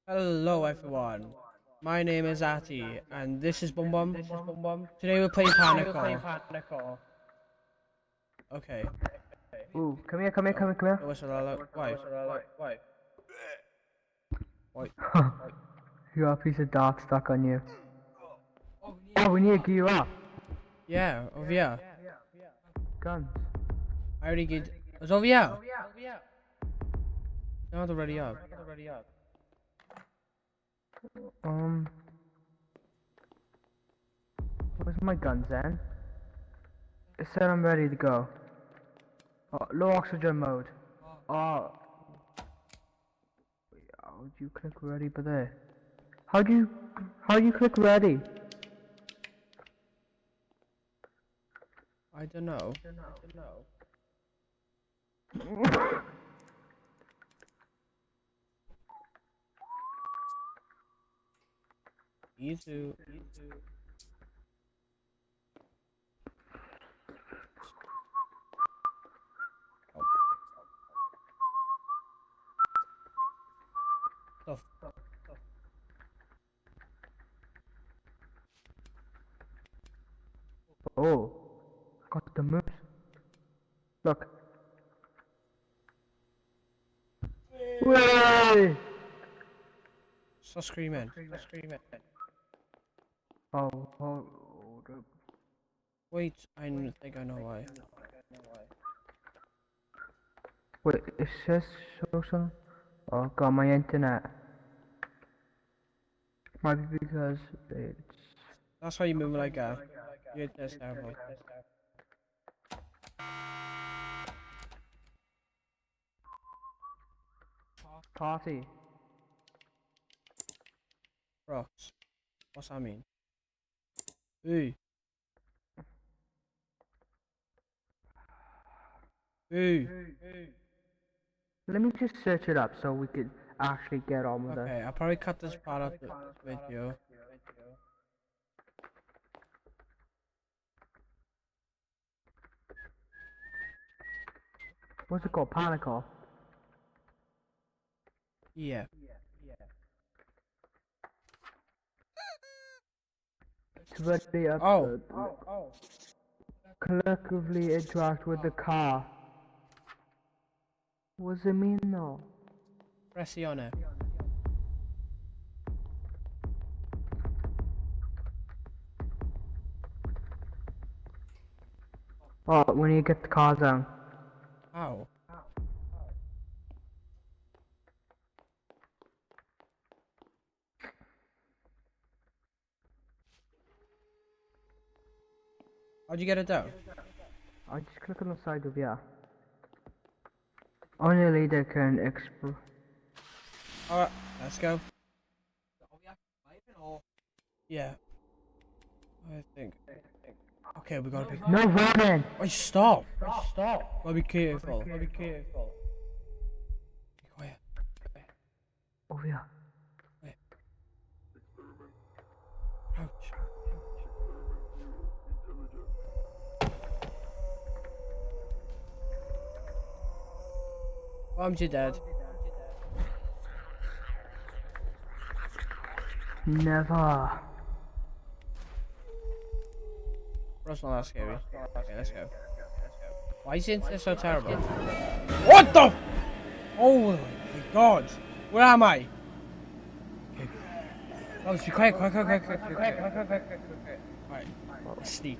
Hello everyone, my name is Ati and this is Bum Bum. Today we're playing Panicore. Okay. Ooh, come here. No, whistle alert. Why? Why? You got a piece of dart stuck on you. Oh, we need to gear you up. Yeah, over here. Guns. I already get. It's over here. Not already up. Um, where's my guns then? It said I'm ready to go. Oh, low oxygen mode. Oh, how'd you click ready but there? How'd you click ready? I don't know. You too. Oh, stuff. Oh, got the moves. Look. Way! Stop screaming. Oh, hold up. Wait, I think I know why. Wait, it says show some. Oh god, my internet. Might be because it's That's why you move like that. You're just terrible. party. Rocks. What's that mean? Ooh. Ooh. Let me just search it up so we could actually get on with it. Okay, I'll probably cut this part of the video. What's it called? Panicore. Yeah. It's ready up. Oh. Collectively interact with the car. What does it mean though? Press on it. Oh, when you get the car down. How? How'd you get it down? I just click on the side of yeah. Only a leader can explore. Alright, let's go. Yeah. I think. Okay, we gotta be. No running! Wait, stop! Gotta be careful. Be quiet. Oh yeah. Crouch. Mom's your dad. Never. Bro's not that scary. Okay, let's go. Why is it so terrible? What the? Oh my god! Where am I? Okay. Mom's be quiet. Alright, sneak.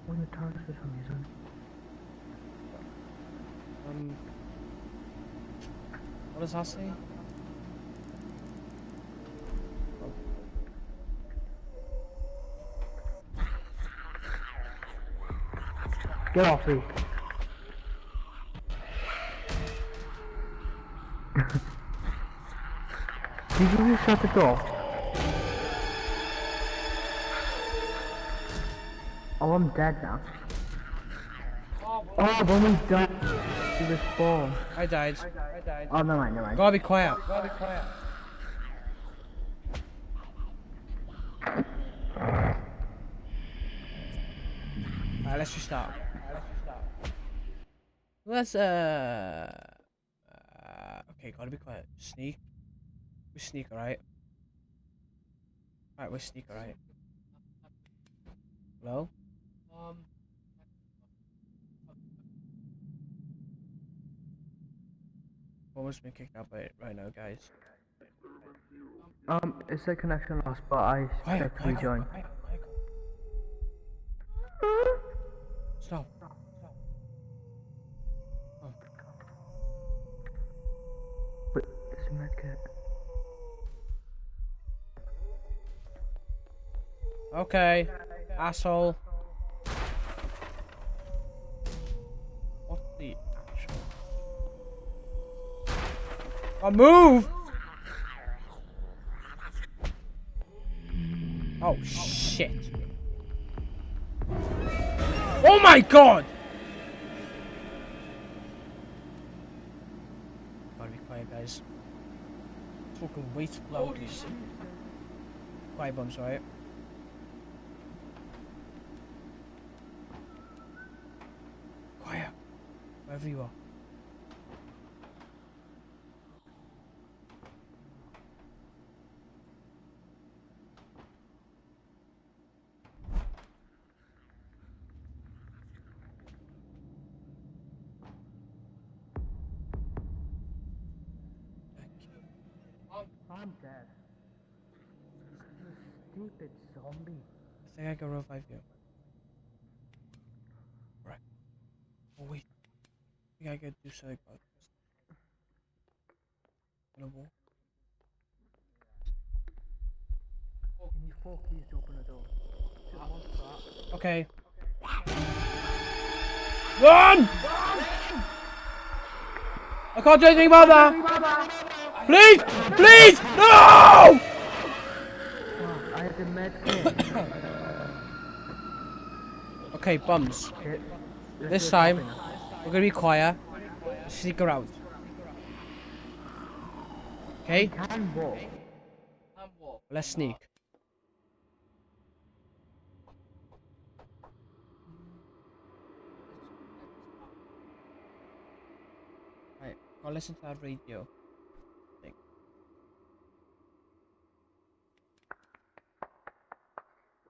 When the target for some reason. What does that say? Get off me. Did you just shut the door? Oh, I'm dead now. Oh, when we died, we respawn. I died. Oh, never mind. Gotta be quiet. Alright, let's restart. Let's okay, gotta be quiet. Sneak. We sneak, alright? Alright, we sneak, alright. Hello? Almost been kicked out by it right now, guys. It said connection lost, but I Quiet, clicked quiet, rejoin. quiet, quiet. Stop. Oh. Wait, it's a medkit. Okay. Asshole. What the actual? Oh, move! Oh, shit. Oh my god! Gotta be quiet, guys. Talking way too loudly. Quiet, bums, right? Quiet. Wherever you are. I'm dead. You stupid zombie. I think I can revive you. Right. Oh, wait. I think I could do something about this. On a wall. You need 4 keys to open the door. Shit, what's that? Okay. Run! I can't do anything about that! Please! Please! No! Fuck, I had the medkit. Okay, bums. Shit. This time, we're gonna be quiet. Sneak around. Okay? Can walk. Let's sneak. Right, I'll listen to that radio thing.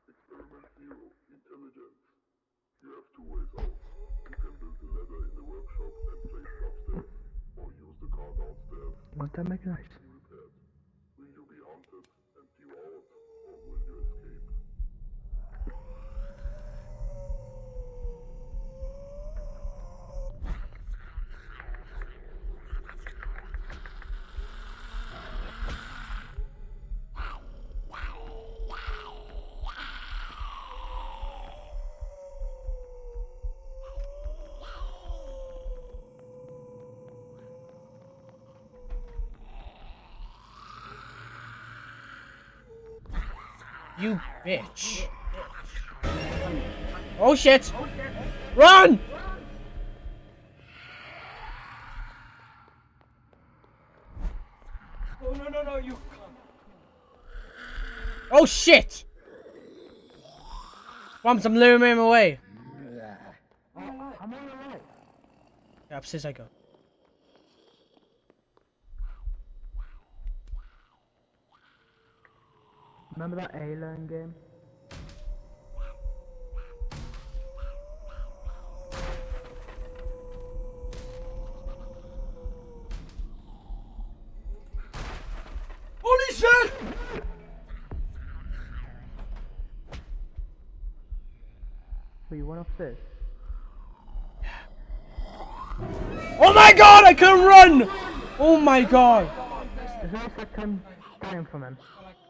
Experiment 0, intelligence. You have two ways out. You can build a ladder in the workshop and place it upstairs, or use the car downstairs Won't that make noise? to be repaired. Will you be hunted and due out, or will you escape? You bitch. Oh shit! Run! No, you can't. Oh shit! Bums, I'm luring him away. I'm alright. Yeah, upstairs I go. Remember that alien game? Holy shit! Wait, you went upstairs? Oh my god, I can run! Oh my god! Is there a second time from him?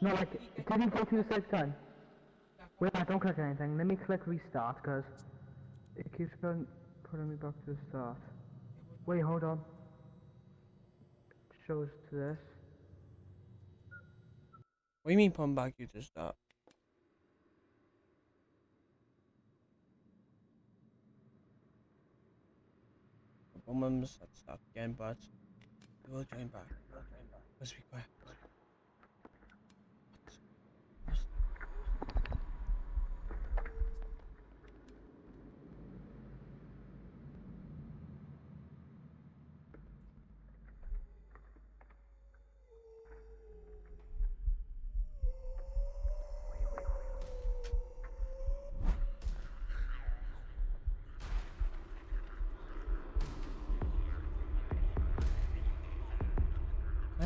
No, like, did he go to the second time? Wait, don't click anything. Let me click restart, because it keeps putting me back to the start. Wait, hold on. Shows to this. What do you mean putting back you to start? Mums, let's start again, but we will join back. Let's be quiet.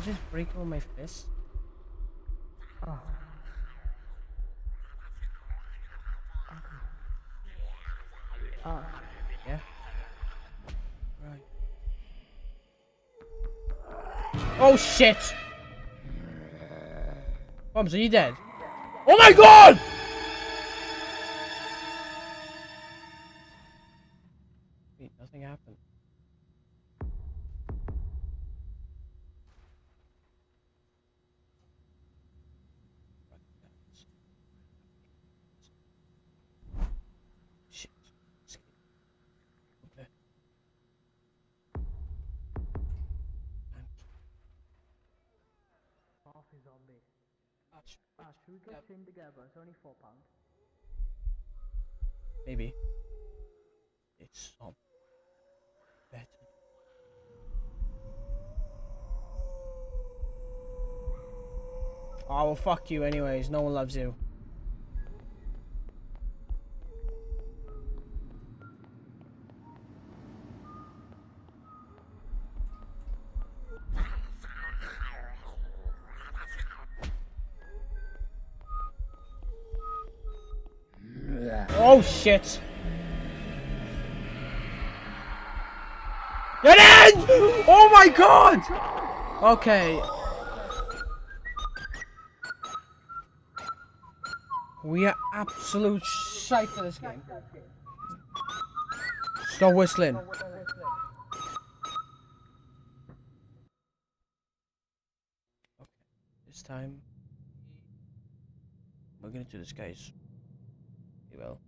just break it with my fist? Oh. Yeah. Right. Oh shit! Bums, are you dead? Oh my god! Wait, nothing happened. Shit. Escape. Okay. Half is on me. Should we get in together? It's only £4. Maybe. It's better. Oh, well, fuck you anyways. No one loves you. Oh shit! Get in! Oh my god! Okay. We are absolute shite for this game. Stop whistling. Okay, this time we're gonna do this, guys. We will.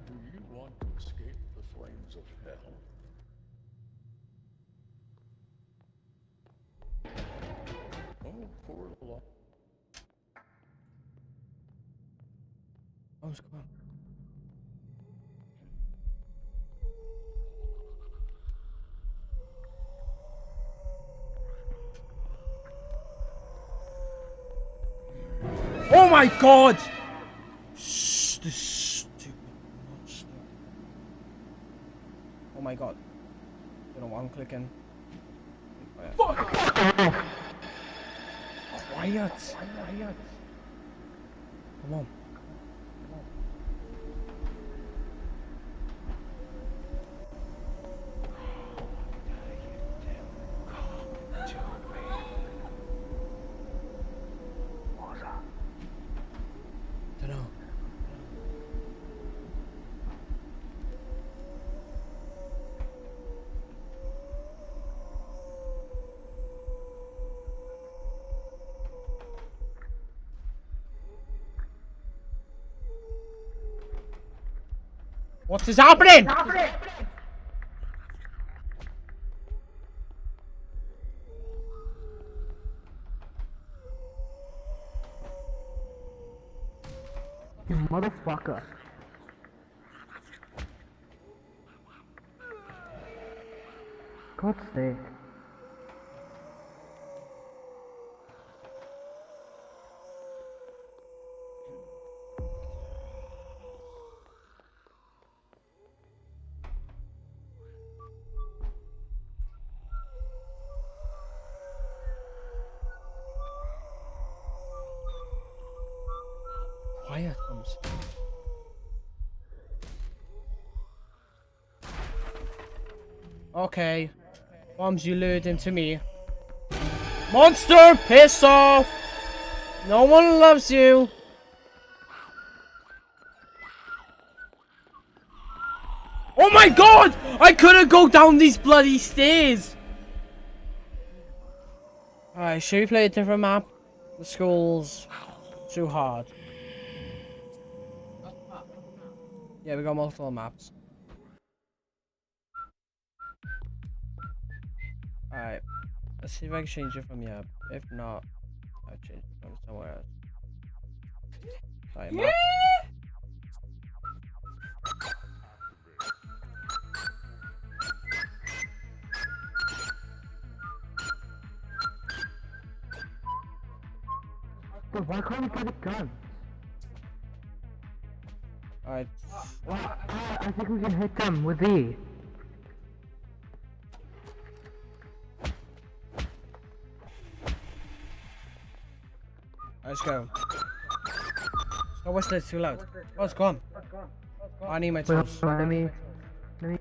Do you want to escape the flames of hell? Oh, poor Lord. Come on. Oh my god! Shh, this stupid monster. Oh my god. I don't know what I'm clicking. Quiet. Quiet. Come on. Dunno. What is happening? You motherfucker. God's sake. Quiet, Bums. Okay. Bums, you lured him to me. Monster, piss off! No one loves you! Oh my god! I couldn't go down these bloody stairs! Alright, should we play a different map? The school's too hard. Yeah, we got multiple maps. Alright, let's see if I can change it from here. If not, I'll change it from somewhere else. Sorry, map. But why can't we get a gun? Alright. I think we can hit them with E. Let's go. Stop whistling, it's too loud. Oh, it's gone. Oh, I need my Wait, tools. let me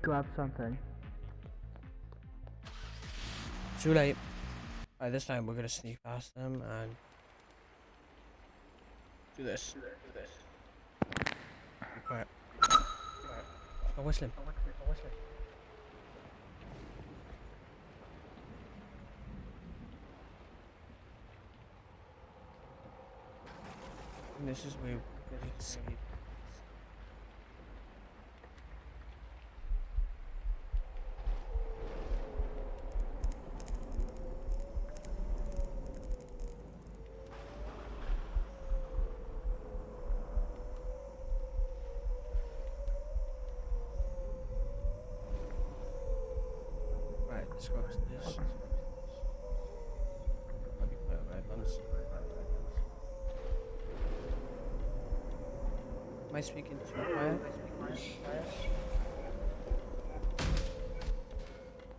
grab something. Too late. Alright, this time we're gonna sneak past them and do this. Be quiet. Stop whistling. And this is where we escape. Right, let's go upstairs. I'll be quiet, right, Lance? Am I speaking too quiet?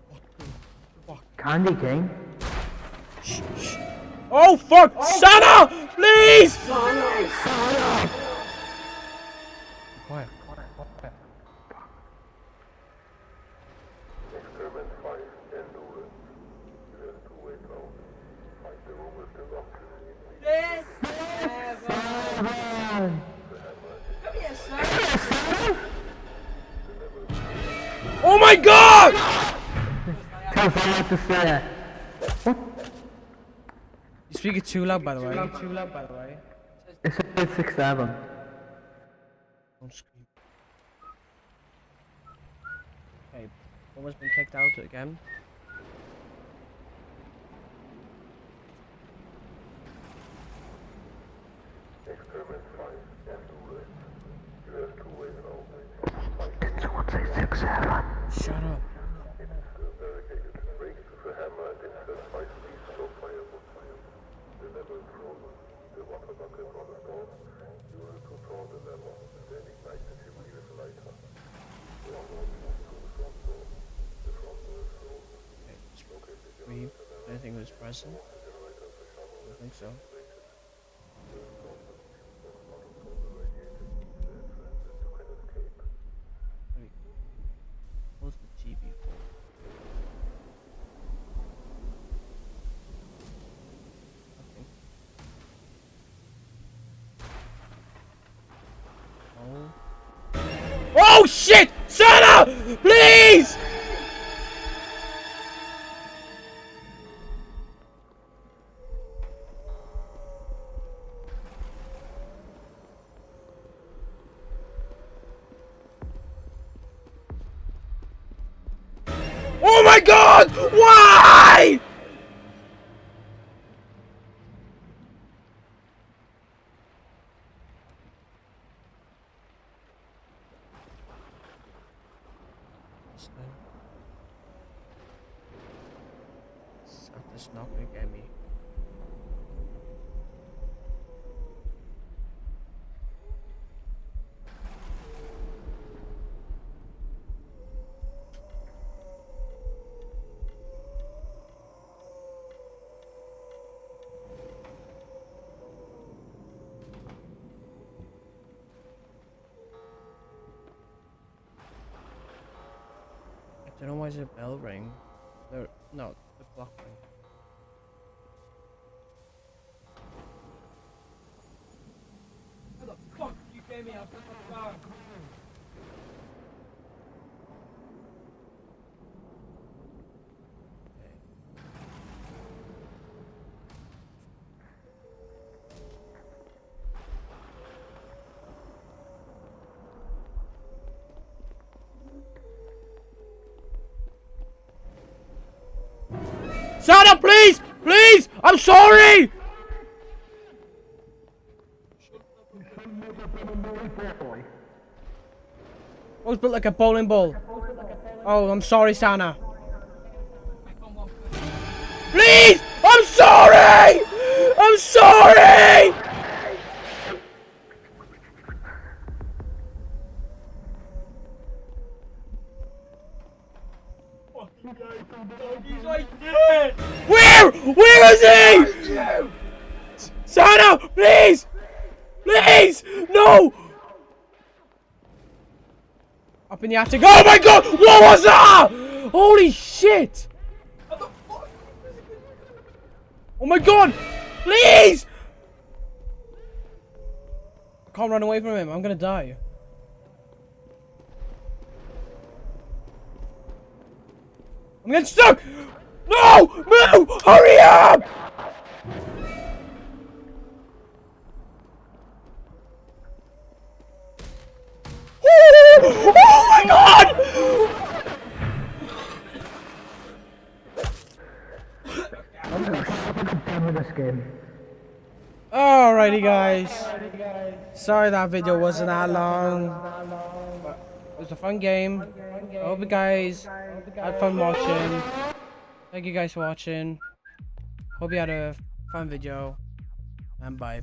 What the fuck? Candy King? Shh, shh. Oh fuck! Sana! Please! Be quiet. Experiment 5 endurance. You have to wait out. Find the room with the lock. Oh my god! Tell someone to say it. You're speaking too loud, by the way. It's a 6-7. Don't scream. Okay, someone's been kicked out again. Experiment 5 endurance. You have to wait out. Did someone say 6-7? Shut up. It is barricaded. Break the hammer and insert 5 pieces of firewood. The lever is frozen. The water bucket on the door. You have to draw the lever and then ignite the chimney with a lighter. The door moves to the front door. The front door is frozen. Okay, let's Locate the breathe. generator. I think it was present. The generator is a shovel. I think so. The storm the fuse box bottom from the radiator. The entrance and you can escape. Wait. What's the GB for? Nothing. Oh. Oh shit! Sana! Please! Oh my god! Why? Santa's not gonna get me. I don't know why there's a bell ring. No, the clock ring. How the fuck you gave me up? Shut up, please! Please! I'm sorry! I was built like a bowling ball. Oh, I'm sorry, Sana. Please! I'm sorry! I'm sorry! He's right there! Where is he? Santa, please! Please! No! Up in the attic. Oh my god! What was that? Holy shit! Oh my god! Please! I can't run away from him. I'm gonna die. I'm getting stuck! No! Move! Hurry up! Oh my god! I'm done with this game. Alrighty guys. Sorry that video wasn't that long. But it was a fun game. I hope you guys had fun watching. Thank you guys for watching. Hope you had a fun video. And bye.